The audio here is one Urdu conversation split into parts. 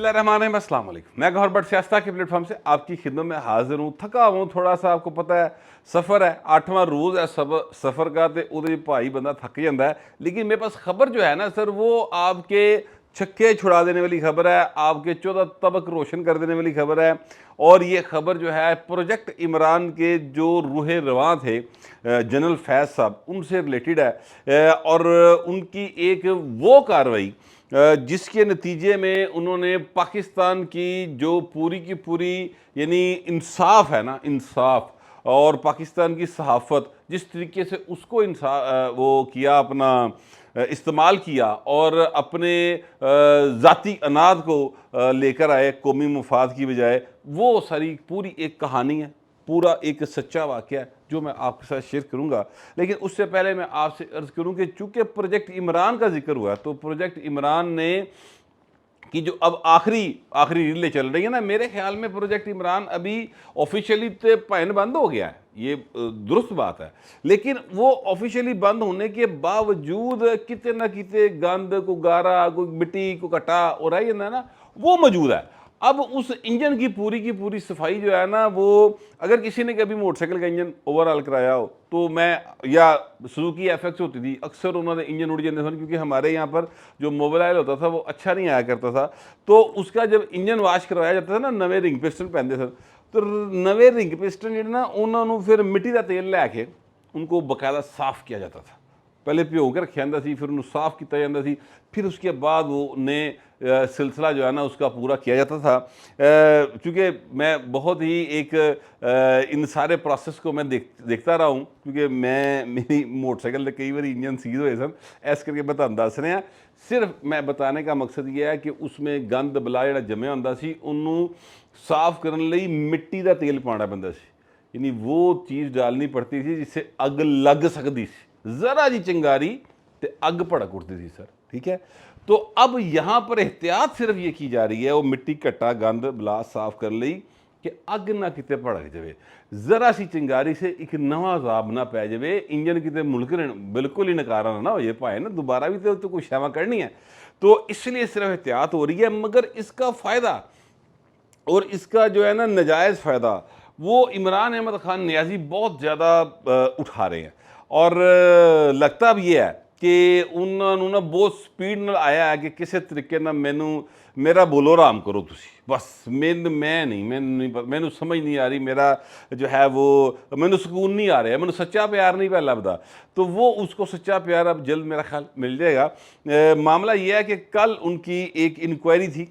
اللہ الرحمن الرحیم، السلام علیکم۔ میں گوہر بٹ سیاستہ کے پلیٹ فارم سے آپ کی خدمت میں حاضر ہوں۔ تھکا ہوں تھوڑا سا، آپ کو پتہ ہے سفر ہے، 8واں روز ہے سفر کا، تے ادھر بھائی بندہ تھک جاتا ہے۔ لیکن میرے پاس خبر جو ہے نا سر، وہ آپ کے چھکے چھڑا دینے والی خبر ہے، آپ کے 14 طبق روشن کر دینے والی خبر ہے۔ اور یہ خبر جو ہے پروجیکٹ عمران کے جو روح رواں تھے جنرل فیض صاحب، ان سے ریلیٹڈ ہے، اور ان کی ایک وہ کارروائی جس کے نتیجے میں انہوں نے پاکستان کی جو پوری کی پوری یعنی انصاف ہے نا، انصاف اور پاکستان کی صحافت جس طریقے سے اس کو وہ کیا، اپنا استعمال کیا اور اپنے ذاتی اناد کو لے کر آئے قومی مفاد کی بجائے، وہ ساری پوری ایک کہانی ہے، پورا ایک سچا واقعہ ہے جو میں آپ کے ساتھ شیئر کروں گا۔ لیکن اس سے پہلے میں آپ سے عرض کروں کہ چونکہ پروجیکٹ عمران کا ذکر ہوا، تو پروجیکٹ عمران نے کی جو اب آخری ریلیں چل رہی ہیں نا، میرے خیال میں پروجیکٹ عمران ابھی آفیشیلی تو پہن بند ہو گیا ہے، یہ درست بات ہے، لیکن وہ آفیشیلی بند ہونے کے باوجود کتے نہ کتے گند کو گارا، کوئی مٹی کو کٹا اور رہ جانا ہے نا، وہ موجود ہے۔ اب اس انجن کی پوری صفائی جو ہے نا، وہ اگر کسی نے کبھی موٹر سائیکل کا انجن اوور آل کرایا ہو تو میں، یا سوزوکی ایف ایکس ہوتی تھی، اکثر انہوں نے انجن اڑ جاتے تھے، کیونکہ ہمارے یہاں پر جو موبائل آئل ہوتا تھا وہ اچھا نہیں آیا کرتا تھا، تو اس کا جب انجن واش کروایا جاتا تھا نا، نوے رنگ پسٹن پہنتے تھے، تو نوے رنگ پسٹن جڑے نا انہوں نے پھر مٹی کا تیل لے کے ان کو باقاعدہ صاف کیا جاتا تھا۔ پہلے پیو کے رکھا جاتا سی، پھر انہوں صاف کیا جاتا سی، پھر اس کے بعد وہ نئے سلسلہ جو ہے نا اس کا پورا کیا جاتا تھا۔ چونکہ میں بہت ہی ایک ان سارے پروسیس کو میں دیکھتا رہا ہوں، کیونکہ میری موٹر سائیکل کئی بار انجن سیز ہوئے سن، ایس کر کے بتاؤں دس رہے ہیں۔ صرف میں بتانے کا مقصد یہ ہے کہ اس میں گند بلا جڑا جمع ہوتا سی، انہوں صاف کرنے لئی مٹی کا تیل پانا پیندا سی، یعنی وہ چیز ڈالنی پڑتی تھی جس سے اگ لگ سکتی سی، ذرا جی چنگاری تے اگ پڑک اٹھتی تھی سر، ٹھیک ہے۔ تو اب یہاں پر احتیاط صرف یہ کی جا رہی ہے، وہ مٹی کٹا گند بلا صاف کر لئی کہ اگ نہ کتے پڑک جائے، ذرا سی چنگاری سے ایک نواں عذاب نہ پی جائے، انجن کتے بالکل ہی نکارا نہ ہو جائے، پائے نا دوبارہ بھی تو کوئی شیوا کرنی ہے، تو اس لیے صرف احتیاط ہو رہی ہے۔ مگر اس کا فائدہ اور اس کا جو ہے نا ناجائز فائدہ وہ عمران احمد خان نیازی بہت زیادہ اٹھا رہے ہیں، اور لگتا بھی یہ ہے کہ انہوں نے بہت سپیڈ نال آیا ہے کہ کسی طریقے نہ میرا بولو رام کرو تسی، بس مینوں سمجھ نہیں آ رہی، میرا جو ہے وہ مینوں سکون نہیں آ رہا ہے، مینوں سچا پیار نہیں پہ لبدا، تو وہ اس کو سچا پیار اب جلد میرا خیال مل جائے گا۔ معاملہ یہ ہے کہ کل ان کی ایک انکوائری تھی،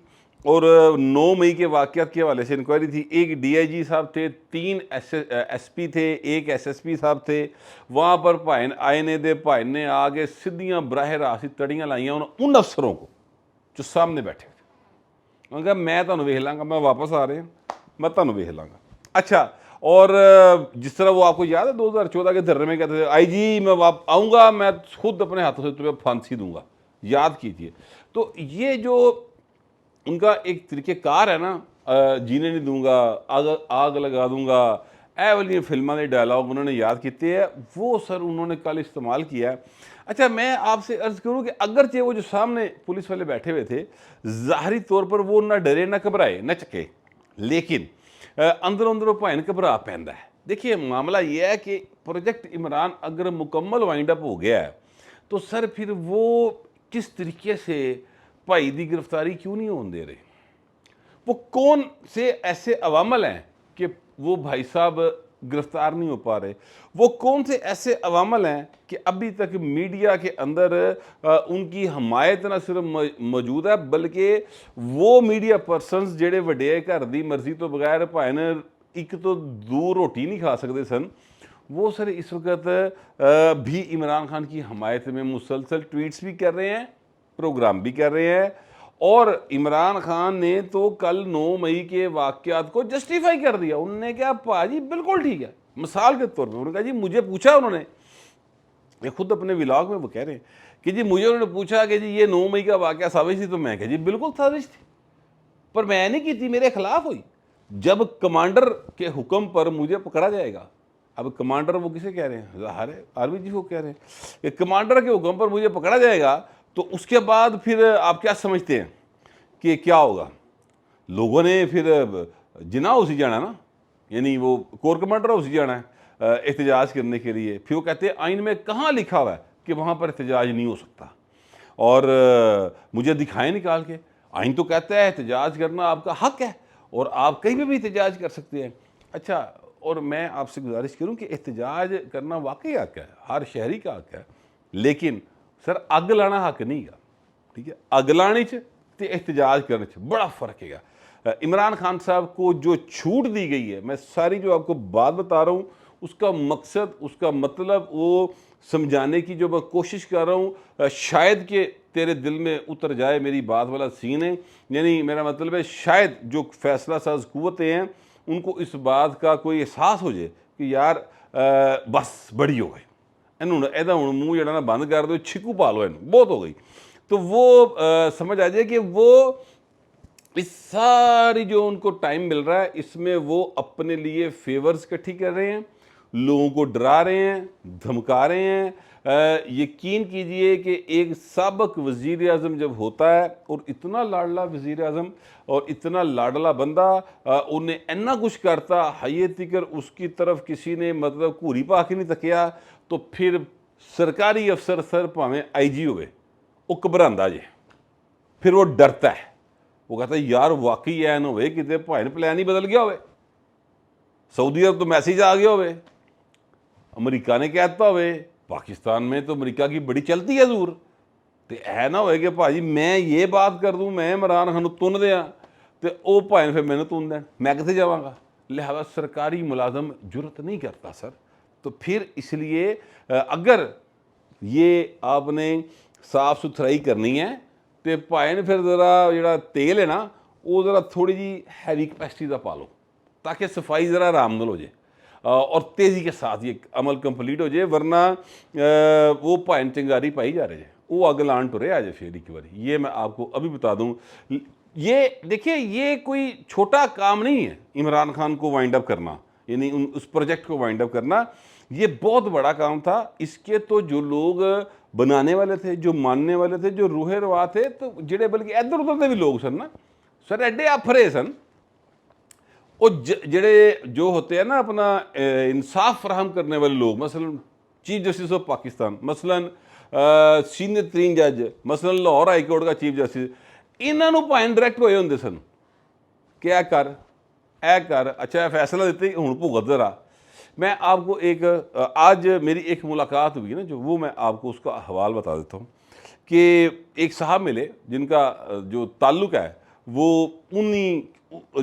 اور 9 مئی کے واقعات کے حوالے سے انکوائری تھی۔ ایک ڈی آئی جی صاحب تھے، 3 ایس پی تھے، ایک ایس ایس پی صاحب تھے، وہاں پر بھائی نے آگے سدھیاں براہ راست تڑیاں لائیاں ان افسروں کو جو سامنے بیٹھے تھے۔ انہوں نے کہا میں تمہیں ویکھ لاں گا، میں واپس آ رہے ہیں، میں تمہیں ویکھ لاں گا۔ اچھا، اور جس طرح وہ آپ کو یاد ہے 2014 کے دھرنے میں کہتے تھے آئی جی میں آؤں گا، میں خود اپنے ہاتھوں سے تمہیں پھانسی دوں گا، یاد کیجیے۔ تو یہ جو ان کا ایک طریقہ کار ہے نا، جینے نہیں دوں گا، آگ لگا دوں گا، اے والی فلموں کے ڈائلاگ انہوں نے یاد کیتے ہیں، وہ سر انہوں نے کل استعمال کیا ہے۔ اچھا، میں آپ سے عرض کروں کہ اگرچہ وہ جو سامنے پولیس والے بیٹھے ہوئے تھے، ظاہری طور پر وہ نہ ڈرے نہ گھبرائے نہ چکے، لیکن اندر وہ بھائن گھبرا پیندا ہے۔ دیکھیے معاملہ یہ ہے کہ پروجیکٹ عمران اگر مکمل وائنڈ اپ ہو گیا ہے تو سر پھر وہ کس طریقے سے بھائی دی گرفتاری کیوں نہیں ہون دے رہے؟ وہ کون سے ایسے عوامل ہیں کہ وہ بھائی صاحب گرفتار نہیں ہو پا رہے؟ وہ کون سے ایسے عوامل ہیں کہ ابھی تک میڈیا کے اندر ان کی حمایت نہ صرف موجود ہے، بلکہ وہ میڈیا پرسنز جڑے وڈے گھر دی مرضی تو بغیر بھائی نے ایک تو دو روٹی نہیں کھا سکتے سن، وہ سر اس وقت بھی عمران خان کی حمایت میں مسلسل ٹویٹس بھی کر رہے ہیں، پروگرام بھی کر رہے ہیں، اور عمران خان نے تو کل 9 مئی کے واقعات کو جسٹیفائی کر دیا۔ انہوں نے کہا پاجی بالکل ٹھیک ہے، مثال کے طور پہ انہوں نے کہا جی مجھے پوچھا، انہوں نے یہ خود اپنے ولاگ میں وہ کہہ رہے ہیں کہ جی مجھے انہوں نے پوچھا کہ جی یہ 9 مئی کا واقعہ سازش تھی، تو میں کہا جی بالکل سازش تھی، پر میں نہیں کی تھی، میرے خلاف ہوئی۔ جب کمانڈر کے حکم پر مجھے پکڑا جائے گا، اب کمانڈر وہ کسے کہہ رہے ہیں؟ ظاہر ہے آرمی چیف کو کہہ رہے ہیں کہ کمانڈر کے حکم پر مجھے پکڑا جائے گا، تو اس کے بعد پھر آپ کیا سمجھتے ہیں کہ کیا ہوگا؟ لوگوں نے پھر جناح اسی جانا نا، یعنی وہ کور کمانڈر اسی جانا ہے احتجاج کرنے کے لیے. پھر وہ کہتے ہیں آئین میں کہاں لکھا ہوا ہے کہ وہاں پر احتجاج نہیں ہو سکتا؟ اور مجھے دکھائیں نکال کے. آئین تو کہتا ہے احتجاج کرنا آپ کا حق ہے اور آپ کہیں بھی احتجاج کر سکتے ہیں. اچھا، اور میں آپ سے گزارش کروں کہ احتجاج کرنا واقعی حق ہے، ہر شہری کا حق ہے، لیکن سر اگ لانا حق نہیں گا. ٹھیک ہے، اگ لانی تے احتجاج کرنے بڑا فرق ہے گا. عمران خان صاحب کو جو چھوٹ دی گئی ہے، میں ساری جو آپ کو بات بتا رہا ہوں اس کا مقصد، اس کا مطلب وہ سمجھانے کی جو میں کوشش کر رہا ہوں، شاید کہ تیرے دل میں اتر جائے میری بات والا سین ہے. یعنی میرا مطلب ہے شاید جو فیصلہ ساز قوتیں ہیں ان کو اس بات کا کوئی احساس ہو جائے کہ یار بس بڑی ہو گئی، ہوں منہ جڑا نا بند کر دو، چھکو پا لو، بہت ہو گئی. تو وہ سمجھ آ جائے کہ وہ اس ساری جو ان کو ٹائم مل رہا ہے اس میں وہ اپنے لیے فیورز اکٹھی کر رہے ہیں، لوگوں کو ڈرا رہے ہیں، دھمکا رہے ہیں. یقین کیجئے کہ ایک سابق وزیر اعظم جب ہوتا ہے اور اتنا لاڈلا وزیر اعظم اور اتنا لاڈلا بندہ انہیں اینا کچھ کرتا حیے تکر اس کی طرف کسی نے مطلب گھوری پا کے نہیں تکیا، تو پھر سرکاری افسر سر پاویں آئی جی ہوئے وہ گھبراندا جے، پھر وہ ڈرتا ہے. وہ کہتا ہے یار واقعی این ہوئے کتے بھائی پلان ہی بدل گیا ہوئے، سعودی عرب تو میسیج آ گیا ہوئے، امریکہ نے کہتا ہوئے پاکستان میں تو امریکہ کی بڑی چلتی ہے زور، تو اے نہ ہوئے کہ بھائی میں یہ بات کر دوں میں عمران خان تن دیا تو وہ بھائی پھر میں نے تن دین، میں کتنے جاواں گا. لہذا سرکاری ملازم جرت نہیں کرتا سر. تو پھر اس لیے اگر یہ آپ نے صاف ستھرائی کرنی ہے تو بھائی نے پھر ذرا جڑا تیل ہے نا وہ ذرا تھوڑی جی ہیوی کیپیسٹی کا پا لو تاکہ صفائی ذرا آرام نال ہو جائے اور تیزی کے ساتھ یہ عمل کمپلیٹ ہو جائے، ورنہ وہ بھائی چنگاری پائی جا رہے ہیں، وہ اگ لان ٹرے آ جائے پھر ایک باری. یہ میں آپ کو ابھی بتا دوں. یہ دیکھیں یہ کوئی چھوٹا کام نہیں ہے عمران خان کو وائنڈ اپ کرنا، یعنی اس پروجیکٹ کو وائنڈ اپ کرنا، یہ بہت بڑا کام تھا. اس کے تو جو لوگ بنانے والے تھے، جو ماننے والے تھے، جو روح روا تھے، تو جڑے بلکہ ادھر ادھر دے بھی لوگ سن نا سر ایڈے آفرے سن، وہ جڑے جو ہوتے ہیں نا اپنا انصاف فراہم کرنے والے لوگ، مثلا چیف جسٹس آف پاکستان، مثلا سینئر ترین جج، مثلا لاہور ہائی کورٹ کا چیف جسٹس، انہوں نے پوائنٹ ڈائریکٹ ہوئے ہوندے سن کہ اے کر اچھا فیصلہ دیتے ہوں بھگت ذرا. میں آپ کو ایک آج میری ایک ملاقات ہوئی نا جو وہ میں آپ کو اس کا حوال بتا دیتا ہوں کہ ایک صاحب ملے جن کا جو تعلق ہے وہ انہی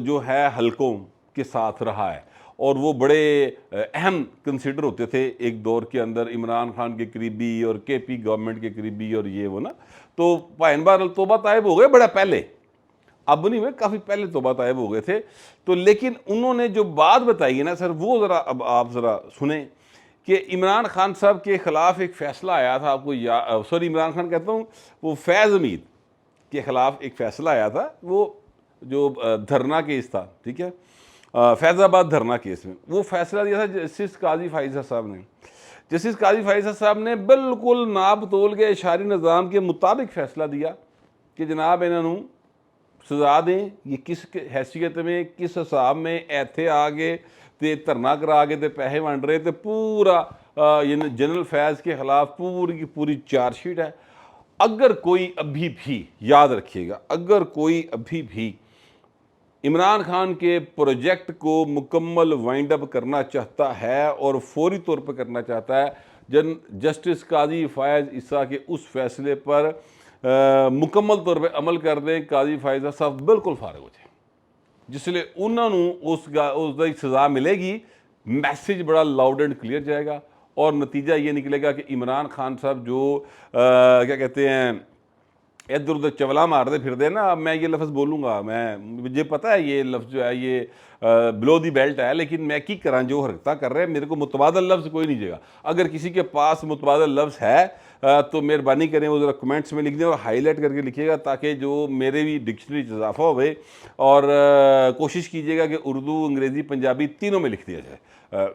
جو ہے حلقوں کے ساتھ رہا ہے اور وہ بڑے اہم کنسیڈر ہوتے تھے ایک دور کے اندر، عمران خان کے قریبی اور کے پی گورنمنٹ کے قریبی اور یہ وہ نا. تو بھائی بہرحال توبہ طائب ہو گئے بڑا پہلے، اب نہیں ہوئے، کافی پہلے توبہ طائب ہو گئے تھے. تو لیکن انہوں نے جو بات بتائی ہے نا سر وہ ذرا اب آپ ذرا سنیں کہ عمران خان صاحب کے خلاف ایک فیصلہ آیا تھا، آپ کو سوری عمران خان کہتا ہوں، وہ فیض حمید کے خلاف ایک فیصلہ آیا تھا، وہ جو دھرنا کیس تھا، ٹھیک ہے، فیض آباد دھرنا کیس میں وہ فیصلہ دیا تھا جسٹس قاضی فائزہ صاحب نے. جسٹس قاضی فائزہ صاحب نے بالکل ناپ تول کے اشاری نظام کے مطابق فیصلہ دیا کہ جناب انہوں سزا دیں. یہ کس حیثیت میں کس حساب میں ایتھے آگے تے دھرنا کرا کے تے پیسے ونڈ رہے تے پورا جنرل فیض کے خلاف پوری کی پوری چارج شیٹ ہے. اگر کوئی ابھی بھی یاد رکھیے گا، اگر کوئی ابھی بھی عمران خان کے پروجیکٹ کو مکمل وائنڈ اپ کرنا چاہتا ہے اور فوری طور پہ کرنا چاہتا ہے، جسٹس قاضی فائز عیسیٰ کے اس فیصلے پر مکمل طور پہ عمل کر دیں، قاضی فائزہ صاحب بالکل فارغ ہو جائیں، جس لیے انہوں نے اس کی سزا ملے گی. میسیج بڑا لاؤڈ اینڈ کلیئر جائے گا اور نتیجہ یہ نکلے گا کہ عمران خان صاحب جو کیا کہتے ہیں ادھر ادھر چولا مارتے پھر دے نا. اب میں یہ لفظ بولوں گا، مجھے پتہ ہے یہ لفظ جو ہے یہ بلو دی بیلٹ ہے، لیکن میں کی کراں جو حرکتہ کر رہے ہیں میرے کو متبادل لفظ کوئی نہیں جائے گا. اگر کسی کے پاس متبادل لفظ ہے تو مہربانی کریں وہ ذرا کمنٹس میں لکھ دیں اور ہائی لائٹ کر کے لکھیے گا تاکہ جو میرے بھی ڈکشنری اضافہ ہوئے. اور کوشش کیجیے گا کہ اردو، انگریزی، پنجابی تینوں میں لکھ دیا جائے.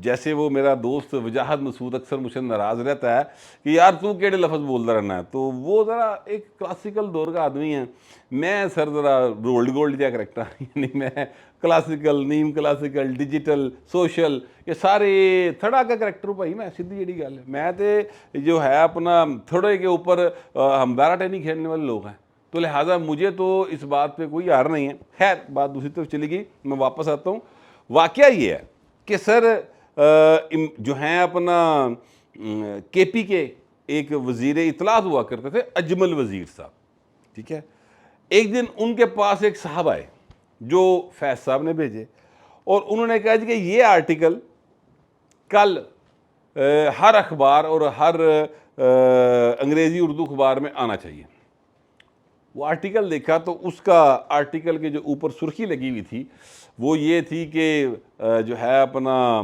جیسے وہ میرا دوست وجاہت مسعود اکثر مجھ سے ناراض رہتا ہے کہ یار تو کیڑے لفظ بولتا رہنا ہے، تو وہ ذرا ایک کلاسیکل دور کا آدمی ہے، میں سر ذرا رولڈ گولڈ جا کریکٹر یعنی میں کلاسیکل، نیم کلاسیکل، ڈیجیٹل، سوشل، یہ سارے تھڑا کا کریکٹر ہوں بھائی میں، سیدھی جڑی گل ہے، میں تے جو ہے اپنا تھوڑے کے اوپر ہم بارہ ٹینی کھیلنے والے لوگ ہیں، تو لہٰذا مجھے تو اس بات پہ کوئی یار نہیں ہے۔ خیر بات دوسری طرف چلی گئی، میں واپس آتا ہوں۔ واقعہ یہ ہے کہ سر جو ہیں اپنا کے پی کے ایک وزیر اطلاعات ہوا کرتے تھے اجمل وزیر صاحب، ٹھیک ہے، ایک دن ان کے پاس ایک صاحب آئے جو فیض صاحب نے بھیجے، اور انہوں نے کہا جی کہ یہ آرٹیکل کل ہر اخبار اور ہر انگریزی اردو اخبار میں آنا چاہیے۔ وہ آرٹیکل دیکھا تو اس کا آرٹیکل کے جو اوپر سرخی لگی ہوئی تھی وہ یہ تھی کہ جو ہے اپنا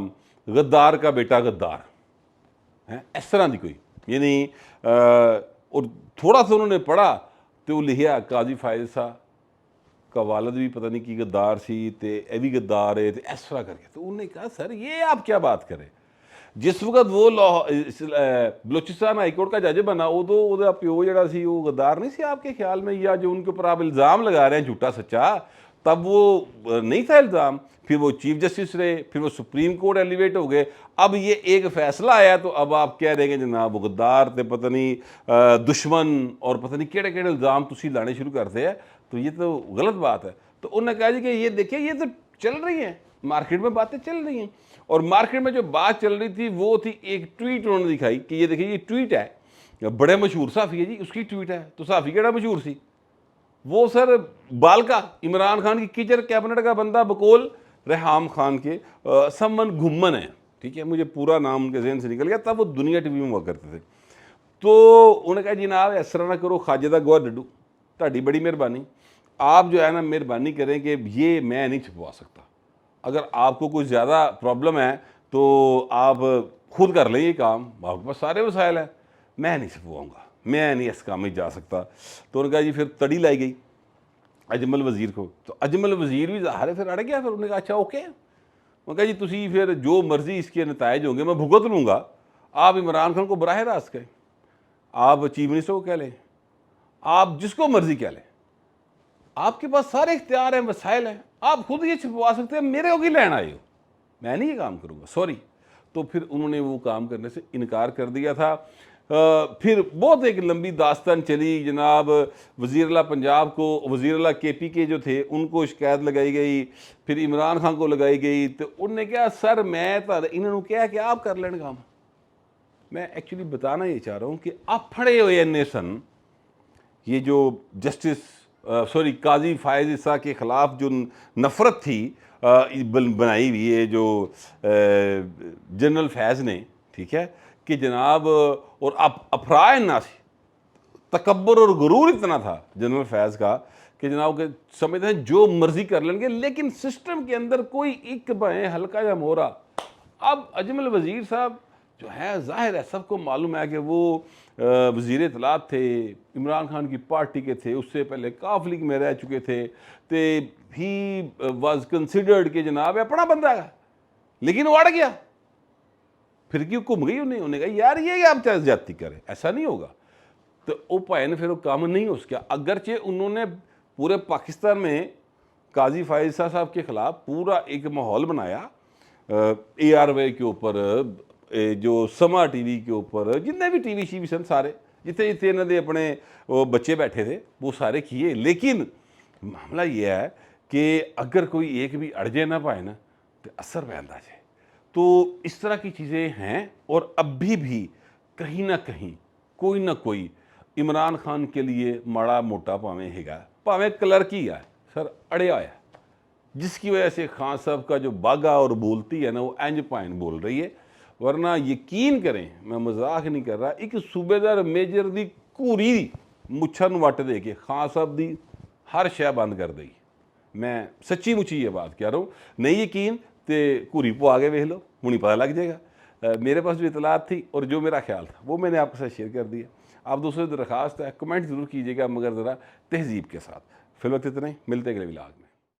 غدار کا بیٹا غدار ہے، اس طرح دی کوئی، یعنی اور تھوڑا سا انہوں نے پڑھا تو وہ لکھیا قاضی فائز صاحب کا والد بھی پتہ نہیں کی غدار سی تے اے بھی غدار ہے تے اس طرح کر کے، تو انہوں نے کہا سر یہ آپ کیا بات کریں، جس وقت وہ بلوچستان ہائی کورٹ کا جج بنا ادو وہ پیو جڑا سی وہ غدار نہیں سی آپ کے خیال میں، یا جو ان کے اوپر آپ الزام لگا رہے ہیں جھوٹا سچا، تب وہ نہیں تھا الزام، پھر وہ چیف جسٹس رہے، پھر وہ سپریم کورٹ ایلیویٹ ہو گئے، اب یہ ایک فیصلہ آیا تو اب آپ کہہ رہے ہیں کہ جناب وہ غدار تے پتہ نہیں دشمن اور پتہ نہیں کیڑے کیڑے الزام تسی لانے شروع کرتے ہیں، تو یہ تو غلط بات ہے۔ تو انہوں نے کہا جی کہ یہ دیکھیں یہ تو چل رہی ہیں مارکیٹ میں، باتیں چل رہی ہیں، اور مارکیٹ میں جو بات چل رہی تھی وہ تھی ایک ٹویٹ انہوں نے دکھائی کہ یہ دیکھیں یہ ٹویٹ ہے، بڑے مشہور صحافی ہے جی اس کی ٹویٹ ہے، تو صحافی کیڑا مشہور سی، وہ سر بالکا عمران خان کی کیچر کیبنٹ کا بندہ بقول ریحام خان کے سمن گھمن ہے، ٹھیک ہے، مجھے پورا نام ان کے ذہن سے نکل گیا، تب وہ دنیا ٹی وی میں ہوا کرتے تھے، تو انہوں نے کہا جناب اس طرح نہ کرو، خواجہ دا گوہر ڈڈو تہاڈی بڑی مہربانی، آپ جو ہے نا مہربانی کریں کہ یہ میں نہیں چھپوا سکتا، اگر آپ کو کوئی زیادہ پرابلم ہے تو آپ خود کر لیں یہ کام، آپ کے پاس سارے وسائل ہیں، میں نہیں چھپواؤں گا، میں نہیں اس کام میں جا سکتا۔ تو انہوں نے کہا جی پھر تڑی لائی گئی اجمل وزیر کو، تو اجمل وزیر بھی ظاہر ہے پھر اڑ گیا، پھر انہوں نے کہا اچھا اوکے، انہوں نے کہا جی تسی پھر جو مرضی اس کے نتائج ہوں گے میں بھگت لوں گا، آپ عمران خان کو براہ راست کہیں، آپ چیف منسٹر کو کہہ لیں، آپ جس کو مرضی کہہ لیں، آپ کے پاس سارے اختیار ہیں، وسائل ہیں، آپ خود یہ چھپوا سکتے ہیں، میرے کو کی لین آئے ہو، میں نہیں یہ کام کروں گا، سوری۔ تو پھر انہوں نے وہ کام کرنے سے انکار کر دیا تھا۔ پھر بہت ایک لمبی داستان چلی جناب، وزیر اعلیٰ پنجاب کو، وزیر اعلیٰ کے پی کے جو تھے ان کو شکایت لگائی گئی، پھر عمران خان کو لگائی گئی، تو انہوں نے کہا سر میں انہوں نے کہا کہ آپ کر لین کام، میں ایکچولی بتانا یہ چاہ رہا ہوں کہ آپ پھڑے ہوئے انے سن، یہ جو قاضی فائز عیسیٰ کے خلاف جو نفرت تھی بنائی ہوئی ہے جو جنرل فیض نے، ٹھیک ہے، کہ جناب اور افراح ناسی تکبر اور غرور اتنا تھا جنرل فیض کا کہ جناب کہ سمجھتے ہیں جو مرضی کر لیں گے، لیکن سسٹم کے اندر کوئی ایک بہیں ہلکا یا مورا۔ اب اجمل وزیر صاحب جو ہے ظاہر ہے سب کو معلوم ہے کہ وہ وزیر اطلاعات تھے، عمران خان کی پارٹی کے تھے، اس سے پہلے کاف لیگ میں رہ چکے تھے، تو ہی واز کنسیڈرڈ کہ جناب اپنا بندہ ہے، لیکن وہ اڑ گیا، پھر کی گھوم گئی انہیں کہا یار یہ آپ چاہے زیادتی کریں، ایسا نہیں ہوگا، تو وہ پائے نے پھر وہ کام نہیں ہو سکیا، اگرچہ انہوں نے پورے پاکستان میں قاضی فائز صاحب کے خلاف پورا ایک ماحول بنایا، اے آر وے کے اوپر، جو سما ٹی وی کے اوپر، جتنے بھی ٹی وی شی وی سن سارے، جتنے جتنے انہوں نے اپنے وہ بچے بیٹھے تھے وہ سارے کیے، لیکن معاملہ یہ ہے کہ اگر کوئی ایک بھی اڑ جائے نہ پائے نا تو اثر پہنتا جائے، تو اس طرح کی چیزیں ہیں، اور اب بھی کہیں نہ کہیں کوئی نہ کوئی عمران خان کے لیے ماڑا موٹا پاویں ہیگا، پاویں کلرک ہی ہے سر اڑیا ہوا ہے، جس کی وجہ سے خان صاحب کا جو باغا اور بولتی ہے نا وہ اینج پائن بول رہی ہے، ورنہ یقین کریں میں مذاق نہیں کر رہا، ایک صوبے دار میجر دی کوری مچھر وٹ دے کے خان صاحب دی ہر شے بند کر دی، میں سچی مچی یہ بات کہہ رہا ہوں، نہیں یقین تے کوری پو آگے ویکھ لو، ہوں پتہ لگ جائے گا۔ میرے پاس جو اطلاعات تھی اور جو میرا خیال تھا وہ میں نے آپ کے ساتھ شیئر کر دیا، آپ دوسرے درخواست ہے کمنٹ ضرور کیجیے گا مگر ذرا تہذیب کے ساتھ۔ فی الوقت اتنا ہی، ملتے اگلے ولاگ میں۔